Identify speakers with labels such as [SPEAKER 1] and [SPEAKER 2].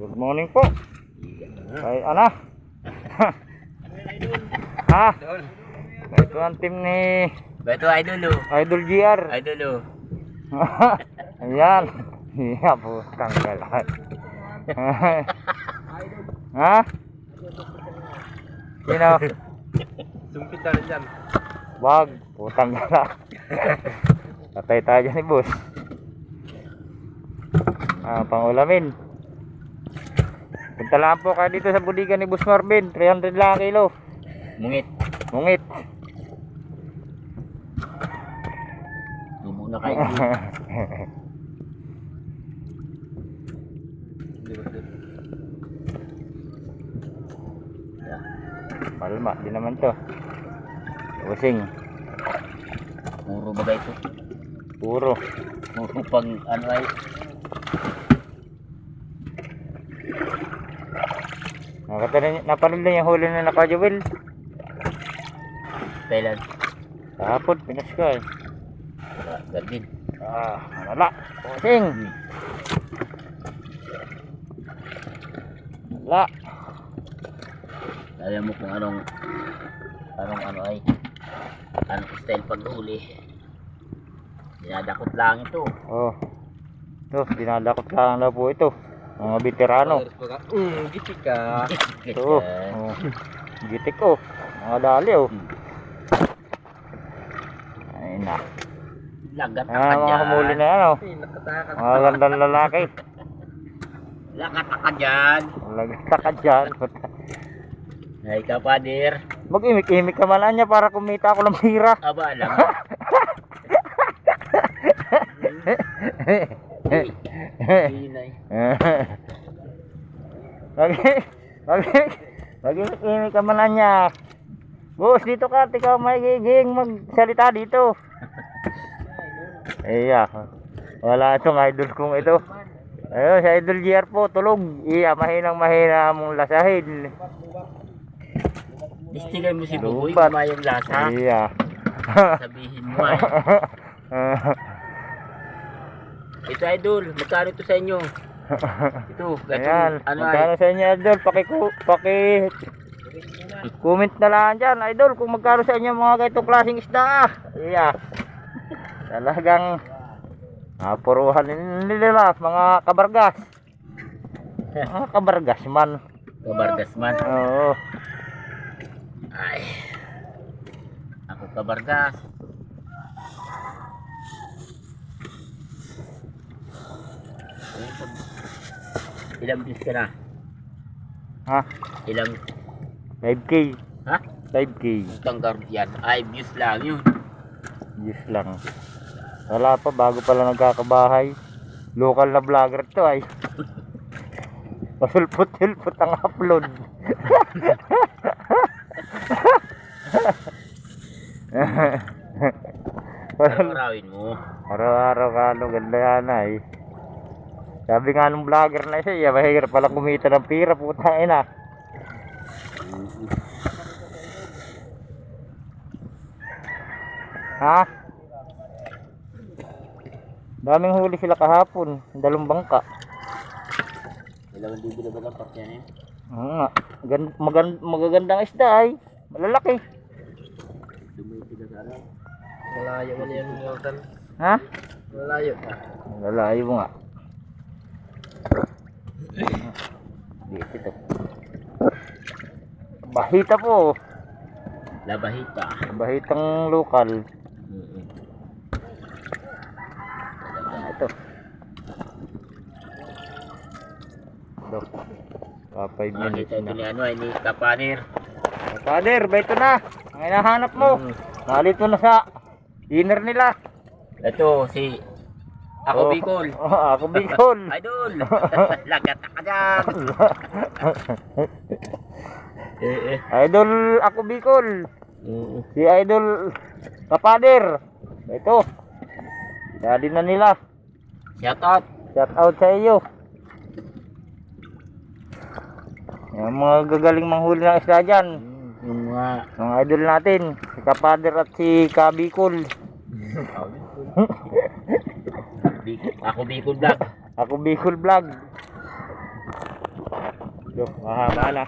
[SPEAKER 1] Good morning po. Ay, ana? Ha? Ito ang team ni
[SPEAKER 2] Beto Idol
[SPEAKER 1] Idol GR.
[SPEAKER 2] Idol
[SPEAKER 1] Ayan. Iya po, tanggalan. Ha? Sino?
[SPEAKER 2] Sumpit na rin dyan.
[SPEAKER 1] Wag, putang gala. Patay tayo dyan ni boss. Pangulamin. Punta lang po kayo dito sa budigan ni Boss Marvin. 300 lang kilo.
[SPEAKER 2] Mungit.
[SPEAKER 1] Mungit.
[SPEAKER 2] Lumog na kayo.
[SPEAKER 1] Palma, di naman to. Using.
[SPEAKER 2] Puro bagay ito.
[SPEAKER 1] Puro.
[SPEAKER 2] Puro pag ano ay.
[SPEAKER 1] Napanood na yung huli na naka-jewel.
[SPEAKER 2] Kailan?
[SPEAKER 1] Kahapon, pinas ko eh.
[SPEAKER 2] Gardin.
[SPEAKER 1] Wala. Using. Wala.
[SPEAKER 2] Alam mo kung anong ano ay. Anong style paghuli. Dinadakot lang ito.
[SPEAKER 1] Oh. Ito, dinadakot lang na po ito. Mga veterano.
[SPEAKER 2] Gitik ka.
[SPEAKER 1] Ito. Oh. Gitik ko. Mga dali oh. Ay na.
[SPEAKER 2] Lagat ka
[SPEAKER 1] Mga
[SPEAKER 2] dyan.
[SPEAKER 1] humuli na yan oh. Mga gandang lalaki.
[SPEAKER 2] Lagat ka dyan.
[SPEAKER 1] Lagata ka dyan.
[SPEAKER 2] Ay kapader.
[SPEAKER 1] Mag-imik-imik ka man niya para kumita ako ng pira.
[SPEAKER 2] Aba alam.
[SPEAKER 1] Mag-imik ka man niya. Boss, dito ka, ikaw magiging magsalita dito. Iya. Wala itong idol kong ito. Ayun, sa Idol GR po, tulog. Iya, mahinang-mahina mong lasahin.
[SPEAKER 2] Distigan mo si Buboy,
[SPEAKER 1] Lupat.
[SPEAKER 2] kumayang lasa.
[SPEAKER 1] Iya.
[SPEAKER 2] Sabihin mo ay. Ito Idol, magkano ito sa inyo? Ito,
[SPEAKER 1] Ayan,
[SPEAKER 2] ano ay?
[SPEAKER 1] magkano sa inyo idol? Comment na lang dyan idol kung magkano sa inyo mga ganitong klaseng isda. Iya. Talagang puruhan nila mga kabargas. Mga kabargas man.
[SPEAKER 2] Kabargas man.
[SPEAKER 1] Oo.
[SPEAKER 2] Ay. Ako kabargas. Ilang views ka na?
[SPEAKER 1] Ha?
[SPEAKER 2] Ilang?
[SPEAKER 1] 5K.
[SPEAKER 2] Ha?
[SPEAKER 1] 5K.
[SPEAKER 2] Tanggar yan. Ay, views lang yun.
[SPEAKER 1] Yes lang. Wala pa, bago pa lang nagkakabahay. Local na vlogger to ay. Pasulput-hulput ang upload.
[SPEAKER 2] Arawin mo.
[SPEAKER 1] Araw-araw ka, ganda yan ay. Sabi nga nung vlogger na siya, mahirap pala kumita ng pira, putang ina. Ha? Daming huli sila kahapon, 2 bangka.
[SPEAKER 2] Ilang libo na ba ang pakyan yun?
[SPEAKER 1] Oo nga, magagandang isda ay, malalaki.
[SPEAKER 2] Dumiti na sana. Malayo man yan yung
[SPEAKER 1] Ha?
[SPEAKER 2] Malayo.
[SPEAKER 1] Lalayo nga. Dito ito. Bahita po.
[SPEAKER 2] Labahita.
[SPEAKER 1] Bahitang lokal. Ito. Ito. 5 minutes
[SPEAKER 2] Nakita ito
[SPEAKER 1] na.
[SPEAKER 2] ni ano ay ni Kapanir.
[SPEAKER 1] Father, ba ito na? Ang hinahanap mo. Nalito na sa dinner nila.
[SPEAKER 2] Ito si Ako Bicol.
[SPEAKER 1] Ako Bicol.
[SPEAKER 2] Idol. Lagat ka dyan.
[SPEAKER 1] Idol ako Bicol. Si Idol Kapader. Ito. Dali na nila.
[SPEAKER 2] Shout out.
[SPEAKER 1] Shout out sa iyo. Yung mga gagaling manghuli ng isda dyan.
[SPEAKER 2] Yung
[SPEAKER 1] Mga idol natin. Si Kapader at si Kabicol.
[SPEAKER 2] Ako Bicol Vlog.
[SPEAKER 1] Ako Bicol Vlog. Yo, mahaba na.